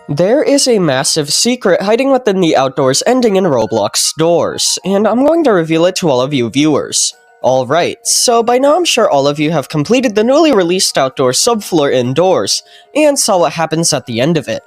There is a massive secret hiding within the outdoors ending in Roblox doors, and I'm going to reveal it to all of you viewers. Alright, so by now I'm sure all of you have completed the newly released outdoor subfloor indoors, and saw what happens at the end of it.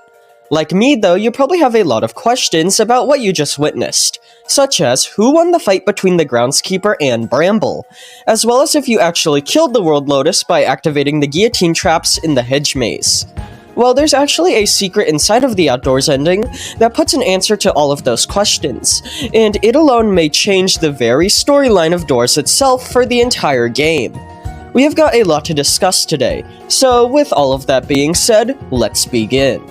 Like me though, you probably have a lot of questions about what you just witnessed, such as who won the fight between the Groundskeeper and Bramble, as well as if you actually killed the World Lotus by activating the guillotine traps in the hedge maze. Well, there's actually a secret inside of the outdoors ending that puts an answer to all of those questions, and it alone may change the very storyline of Doors itself for the entire game. We have got a lot to discuss today, so with all of that being said, let's begin.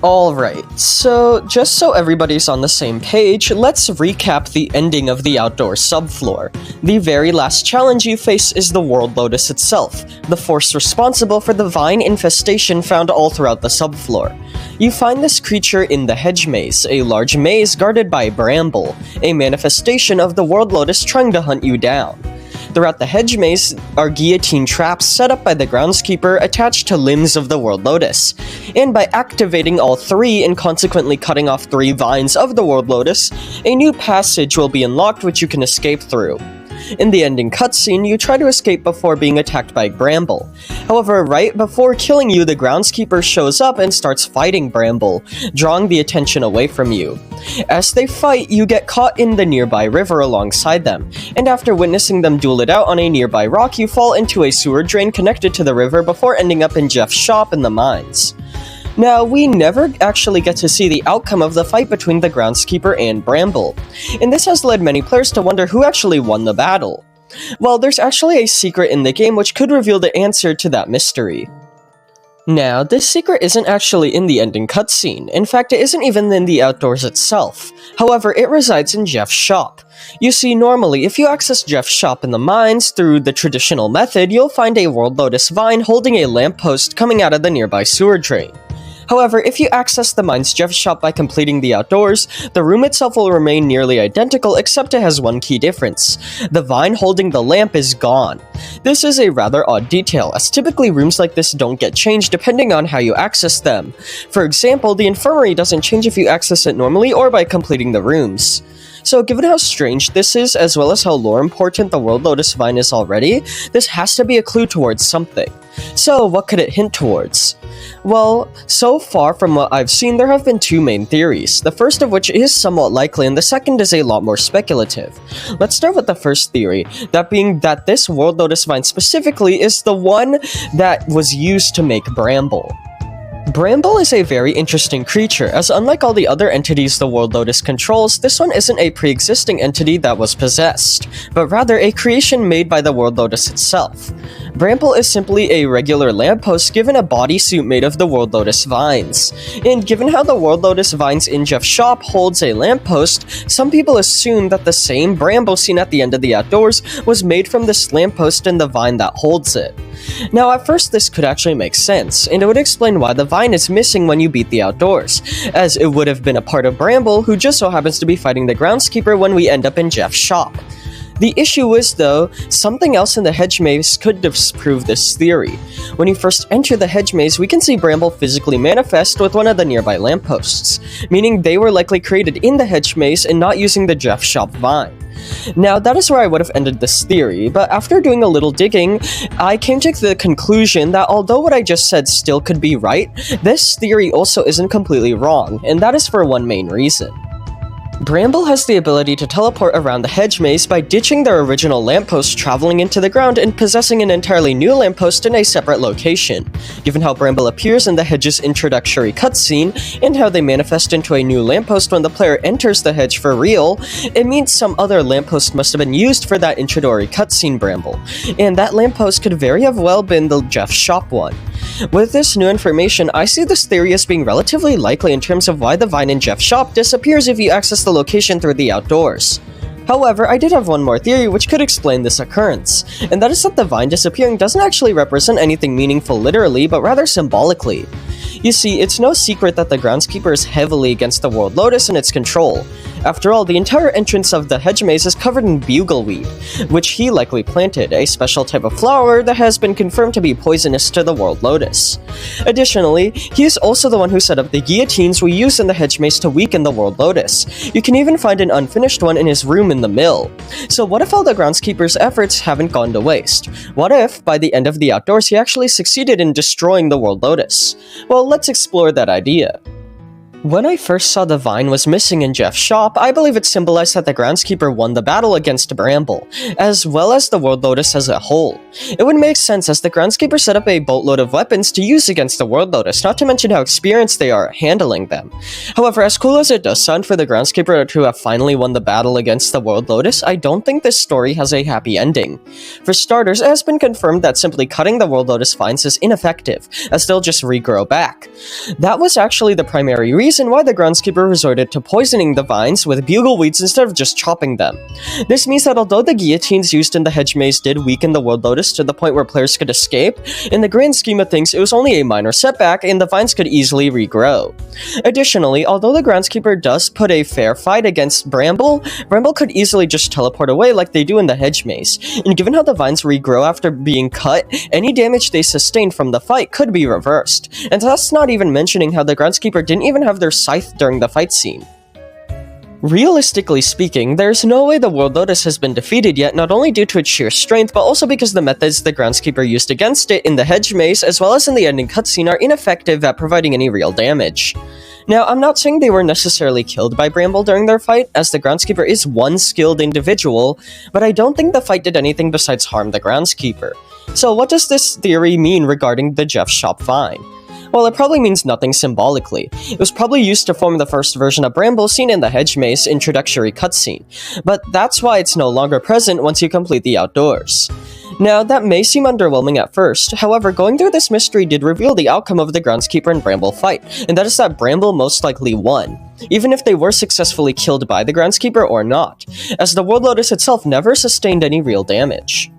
Alright, so just so everybody's on the same page, let's recap the ending of the outdoor subfloor. The very last challenge you face is the World Lotus itself, the force responsible for the vine infestation found all throughout the subfloor. You find this creature in the hedge maze, a large maze guarded by Bramble, a manifestation of the World Lotus trying to hunt you down. Throughout the hedge maze are guillotine traps set up by the Groundskeeper attached to limbs of the World Lotus, and by activating all three and consequently cutting off 3 vines of the World Lotus, a new passage will be unlocked which you can escape through. In the ending cutscene, you try to escape before being attacked by Bramble. However, right before killing you, the Groundskeeper shows up and starts fighting Bramble, drawing the attention away from you. As they fight, you get caught in the nearby river alongside them, and after witnessing them duel it out on a nearby rock, you fall into a sewer drain connected to the river before ending up in Jeff's shop in the mines. Now, we never actually get to see the outcome of the fight between the Groundskeeper and Bramble, and this has led many players to wonder who actually won the battle. Well, there's actually a secret in the game which could reveal the answer to that mystery. Now, this secret isn't actually in the ending cutscene. In fact, it isn't even in the outdoors itself. However, it resides in Jeff's shop. You see, normally, if you access Jeff's shop in the mines through the traditional method, you'll find a World Lotus vine holding a lamppost coming out of the nearby sewer drain. However, if you access the mine's Jeff's shop by completing the outdoors, the room itself will remain nearly identical except it has one key difference. The vine holding the lamp is gone. This is a rather odd detail, as typically rooms like this don't get changed depending on how you access them. For example, the infirmary doesn't change if you access it normally or by completing the rooms. So given how strange this is, as well as how lore important the World Lotus vine is already, this has to be a clue towards something. So what could it hint towards? Well, so far from what I've seen, there have been 2 main theories, the first of which is somewhat likely and the second is a lot more speculative. Let's start with the first theory, that being that this World Lotus vine specifically is the one that was used to make Bramble. Bramble is a very interesting creature, as unlike all the other entities the World Lotus controls, this one isn't a pre-existing entity that was possessed, but rather a creation made by the World Lotus itself. Bramble is simply a regular lamppost given a bodysuit made of the World Lotus vines. And given how the World Lotus vines in Jeff's shop holds a lamppost, some people assume that the same Bramble seen at the end of the outdoors was made from this lamppost and the vine that holds it. Now, at first this could actually make sense, and it would explain why the vine is missing when you beat the outdoors, as it would have been a part of Bramble who just so happens to be fighting the Groundskeeper when we end up in Jeff's shop. The issue is, though, something else in the hedge maze could disprove this theory. When you first enter the hedge maze, we can see Bramble physically manifest with one of the nearby lampposts, meaning they were likely created in the hedge maze and not using the Jeff shop vine. Now, that is where I would have ended this theory, but after doing a little digging, I came to the conclusion that although what I just said still could be right, this theory also isn't completely wrong, and that is for one main reason. Bramble has the ability to teleport around the hedge maze by ditching their original lamppost, traveling into the ground, and possessing an entirely new lamppost in a separate location. Given how Bramble appears in the hedge's introductory cutscene, and how they manifest into a new lamppost when the player enters the hedge for real, it means some other lamppost must have been used for that introductory cutscene Bramble, and that lamppost could very have well been the Jeff shop one. With this new information, I see this theory as being relatively likely in terms of why the vine in Jeff's shop disappears if you access the location through the outdoors. However, I did have one more theory which could explain this occurrence, and that is that the vine disappearing doesn't actually represent anything meaningful literally, but rather symbolically. You see, it's no secret that the Groundskeeper is heavily against the World Lotus and its control, After all, the entire entrance of the hedge maze is covered in bugleweed, which he likely planted, a special type of flower that has been confirmed to be poisonous to the World Lotus. Additionally, he is also the one who set up the guillotines we use in the hedge maze to weaken the World Lotus. You can even find an unfinished one in his room in the mill. So what if all the Groundskeeper's efforts haven't gone to waste? What if, by the end of the outdoors, he actually succeeded in destroying the World Lotus? Well, let's explore that idea. When I first saw the vine was missing in Jeff's shop, I believe it symbolized that the Groundskeeper won the battle against Bramble, as well as the World Lotus as a whole. It would make sense as the Groundskeeper set up a boatload of weapons to use against the World Lotus, not to mention how experienced they are at handling them. However, as cool as it does sound for the Groundskeeper to have finally won the battle against the World Lotus, I don't think this story has a happy ending. For starters, it has been confirmed that simply cutting the World Lotus vines is ineffective, as they'll just regrow back. That was actually the primary reason why the Groundskeeper resorted to poisoning the vines with bugleweeds instead of just chopping them. This means that although the guillotines used in the hedge maze did weaken the World Lotus to the point where players could escape, in the grand scheme of things it was only a minor setback and the vines could easily regrow. Additionally, although the Groundskeeper does put a fair fight against Bramble, Bramble could easily just teleport away like they do in the hedge maze, and given how the vines regrow after being cut, any damage they sustained from the fight could be reversed, and that's not even mentioning how the Groundskeeper didn't even have their scythe during the fight scene. Realistically speaking, there's no way the World Lotus has been defeated yet, not only due to its sheer strength, but also because the methods the Groundskeeper used against it in the hedge maze as well as in the ending cutscene are ineffective at providing any real damage. Now, I'm not saying they were necessarily killed by Bramble during their fight, as the Groundskeeper is one skilled individual, but I don't think the fight did anything besides harm the Groundskeeper. So what does this theory mean regarding the Jeff Shop vine? Well, it probably means nothing symbolically. It was probably used to form the first version of Bramble seen in the hedge maze introductory cutscene, but that's why it's no longer present once you complete the outdoors. Now, that may seem underwhelming at first, however, going through this mystery did reveal the outcome of the Groundskeeper and Bramble fight, and that is that Bramble most likely won, even if they were successfully killed by the Groundskeeper or not, as the World Lotus itself never sustained any real damage.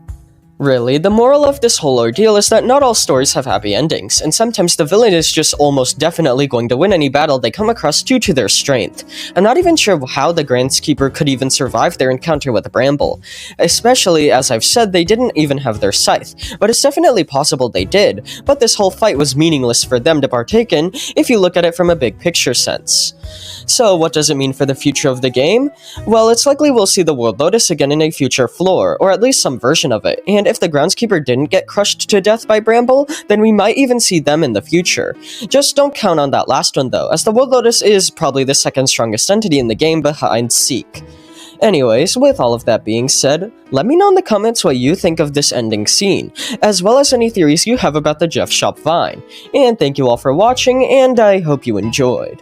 Really, the moral of this whole ordeal is that not all stories have happy endings, and sometimes the villain is just almost definitely going to win any battle they come across due to their strength. I'm not even sure how the Groundskeeper could even survive their encounter with Bramble, especially as I've said they didn't even have their scythe, but it's definitely possible they did, but this whole fight was meaningless for them to partake in if you look at it from a big picture sense. So what does it mean for the future of the game? Well, it's likely we'll see the World Lotus again in a future floor, or at least some version of it, and if the Groundskeeper didn't get crushed to death by Bramble, then we might even see them in the future. Just don't count on that last one though, as the World Lotus is probably the second strongest entity in the game behind Seek. Anyways, with all of that being said, let me know in the comments what you think of this ending scene, as well as any theories you have about the Jeff Shop vine. And thank you all for watching, and I hope you enjoyed.